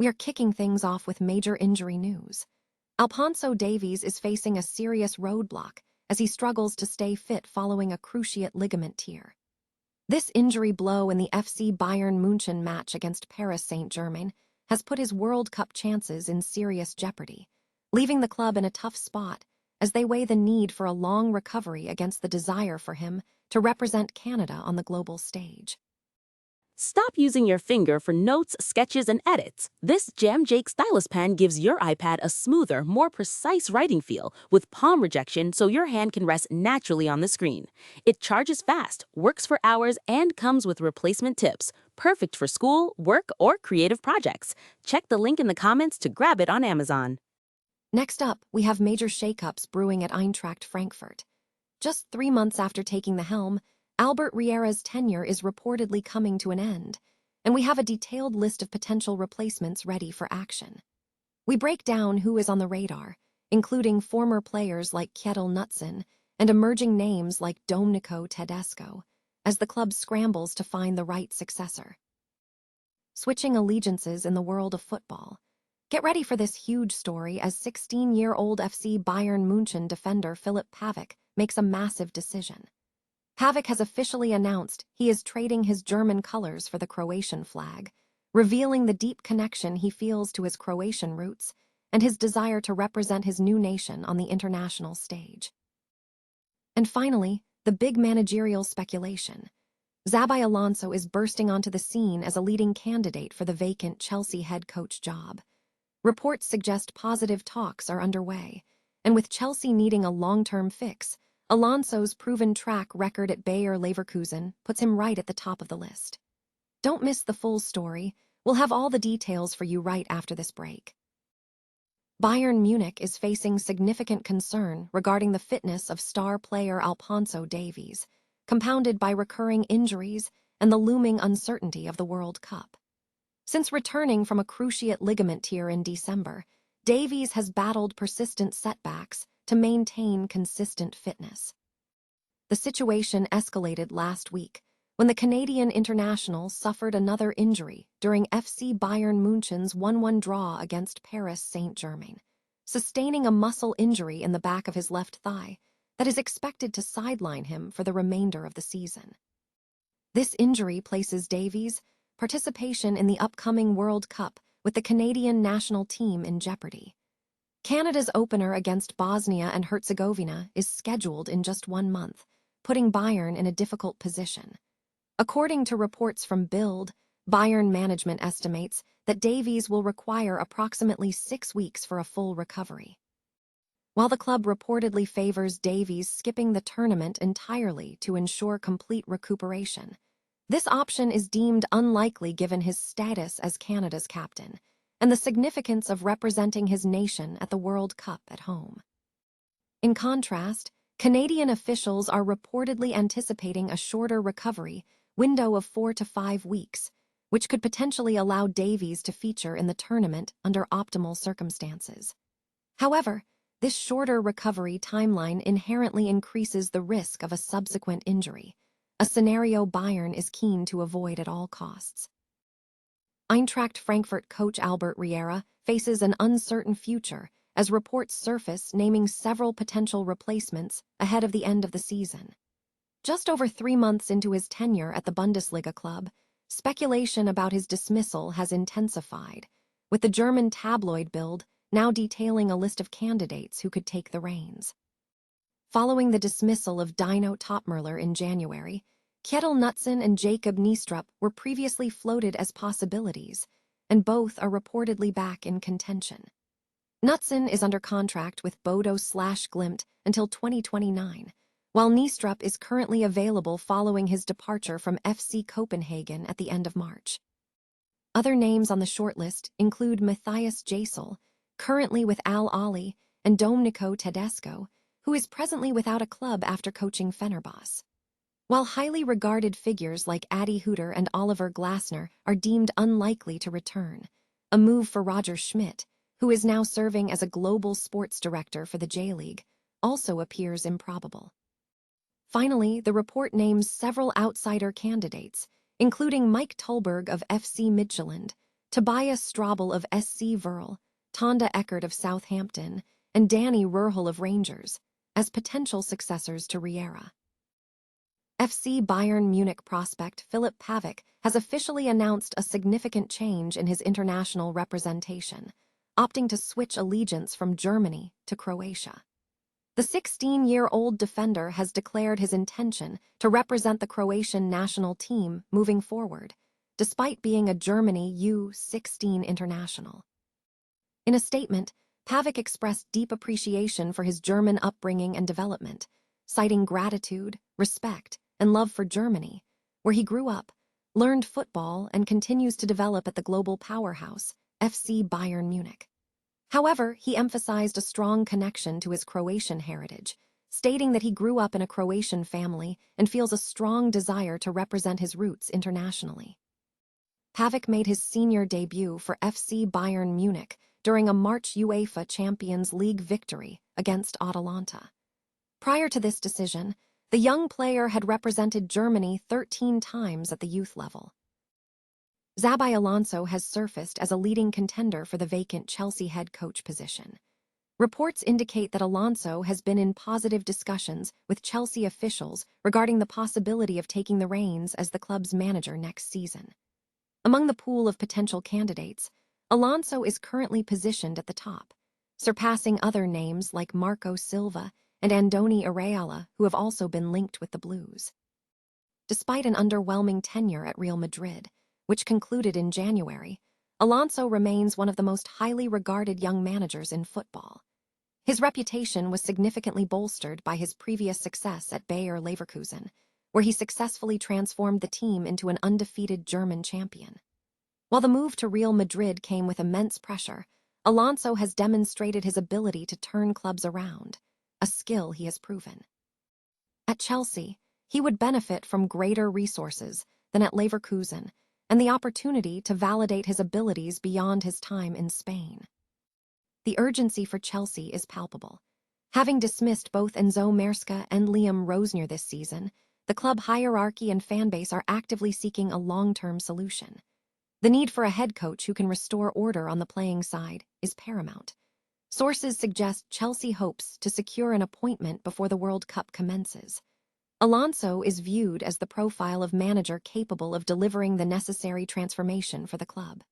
We are kicking things off with major injury news. Alphonso Davies is facing a serious roadblock as he struggles to stay fit following a cruciate ligament tear. This injury blow in the FC Bayern München match against Paris Saint-Germain has put his World Cup chances in serious jeopardy, leaving the club in a tough spot as they weigh the need for a long recovery against the desire for him to represent Canada on the global stage. Stop using your finger for notes, sketches, and edits. This Jam Jake stylus pen gives your iPad a smoother, more precise writing feel with palm rejection so your hand can rest naturally on the screen. It charges fast, works for hours, and comes with replacement tips. Perfect for school, work, or creative projects. Check the link in the comments to grab it on Amazon. Next up, we have major shakeups brewing at Eintracht Frankfurt. Just 3 months after taking the helm, Albert Riera's tenure is reportedly coming to an end, and we have a detailed list of potential replacements ready for action. We break down who is on the radar, including former players like Kjetil Knutsen and emerging names like Domenico Tedesco, as the club scrambles to find the right successor. Switching allegiances in the world of football. Get ready for this huge story as 16-year-old FC Bayern München defender Filip Pavic makes a massive decision. Pavic has officially announced he is trading his German colors for the Croatian flag, revealing the deep connection he feels to his Croatian roots and his desire to represent his new nation on the international stage. And finally, the big managerial speculation. Xabi Alonso is bursting onto the scene as a leading candidate for the vacant Chelsea head coach job. Reports suggest positive talks are underway, and with Chelsea needing a long-term fix, Alonso's proven track record at Bayer Leverkusen puts him right at the top of the list. Don't miss the full story. We'll have all the details for you right after this break. Bayern Munich is facing significant concern regarding the fitness of star player Alphonso Davies, compounded by recurring injuries and the looming uncertainty of the World Cup. Since returning from a cruciate ligament tear in December, Davies has battled persistent setbacks to maintain consistent fitness. The situation escalated last week when the Canadian international suffered another injury during FC Bayern München's 1-1 draw against Paris Saint-Germain, sustaining a muscle injury in the back of his left thigh that is expected to sideline him for the remainder of the season. This injury places Davies' participation in the upcoming World Cup with the Canadian national team in jeopardy. Canada's opener against Bosnia and Herzegovina is scheduled in just 1 month, putting Bayern in a difficult position. According to reports from Bild, Bayern management estimates that Davies will require approximately 6 weeks for a full recovery. While the club reportedly favors Davies skipping the tournament entirely to ensure complete recuperation, this option is deemed unlikely given his status as Canada's captain and the significance of representing his nation at the World Cup at home. In contrast, Canadian officials are reportedly anticipating a shorter recovery window of 4 to 5 weeks, which could potentially allow Davies to feature in the tournament under optimal circumstances. However, this shorter recovery timeline inherently increases the risk of a subsequent injury, a scenario Bayern is keen to avoid at all costs. Eintracht Frankfurt coach Albert Riera faces an uncertain future as reports surface naming several potential replacements ahead of the end of the season. Just over 3 months into his tenure at the Bundesliga club, speculation about his dismissal has intensified, with the German tabloid Bild now detailing a list of candidates who could take the reins. Following the dismissal of Dino Topmöller in January, Kjetil Knutsen and Jakob Niestrup were previously floated as possibilities, and both are reportedly back in contention. Knutsen is under contract with Bodo/Glimt until 2029, while Niestrup is currently available following his departure from FC Copenhagen at the end of March. Other names on the shortlist include Matthias Jasel, currently with Al Ahly, and Domenico Tedesco, who is presently without a club after coaching Fenerbahce. While highly regarded figures like Adi Hütter and Oliver Glasner are deemed unlikely to return, a move for Roger Schmidt, who is now serving as a global sports director for the J-League, also appears improbable. Finally, the report names several outsider candidates, including Mike Tolberg of FC Midtjylland, Tobias Strobel of SC Verl, Tonda Eckert of Southampton, and Danny Rurhel of Rangers as potential successors to Riera. FC Bayern Munich prospect Filip Pavic has officially announced a significant change in his international representation, opting to switch allegiance from Germany to Croatia. The 16-year-old defender has declared his intention to represent the Croatian national team moving forward, despite being a Germany U-16 international. In a statement, Pavic expressed deep appreciation for his German upbringing and development, citing gratitude, respect, and love for Germany, where he grew up, learned football, and continues to develop at the global powerhouse, FC Bayern Munich. However, he emphasized a strong connection to his Croatian heritage, stating that he grew up in a Croatian family and feels a strong desire to represent his roots internationally. Pavic made his senior debut for FC Bayern Munich during a March UEFA Champions League victory against Atalanta. Prior to this decision, the young player had represented Germany 13 times at the youth level. Xabi Alonso has surfaced as a leading contender for the vacant Chelsea head coach position. Reports indicate that Alonso has been in positive discussions with Chelsea officials regarding the possibility of taking the reins as the club's manager next season. Among the pool of potential candidates, Alonso is currently positioned at the top, surpassing other names like Marco Silva and Andoni Iraola, who have also been linked with the Blues. Despite an underwhelming tenure at Real Madrid, which concluded in January, Alonso remains one of the most highly regarded young managers in football. His reputation was significantly bolstered by his previous success at Bayer Leverkusen, where he successfully transformed the team into an undefeated German champion. While the move to Real Madrid came with immense pressure, Alonso has demonstrated his ability to turn clubs around, a skill he has proven. At Chelsea, he would benefit from greater resources than at Leverkusen and the opportunity to validate his abilities beyond his time in Spain. The urgency for Chelsea is palpable. Having dismissed both Enzo Maresca and Liam Rosenior this season, the club hierarchy and fanbase are actively seeking a long-term solution. The need for a head coach who can restore order on the playing side is paramount. Sources suggest Chelsea hopes to secure an appointment before the World Cup commences. Alonso is viewed as the profile of manager capable of delivering the necessary transformation for the club.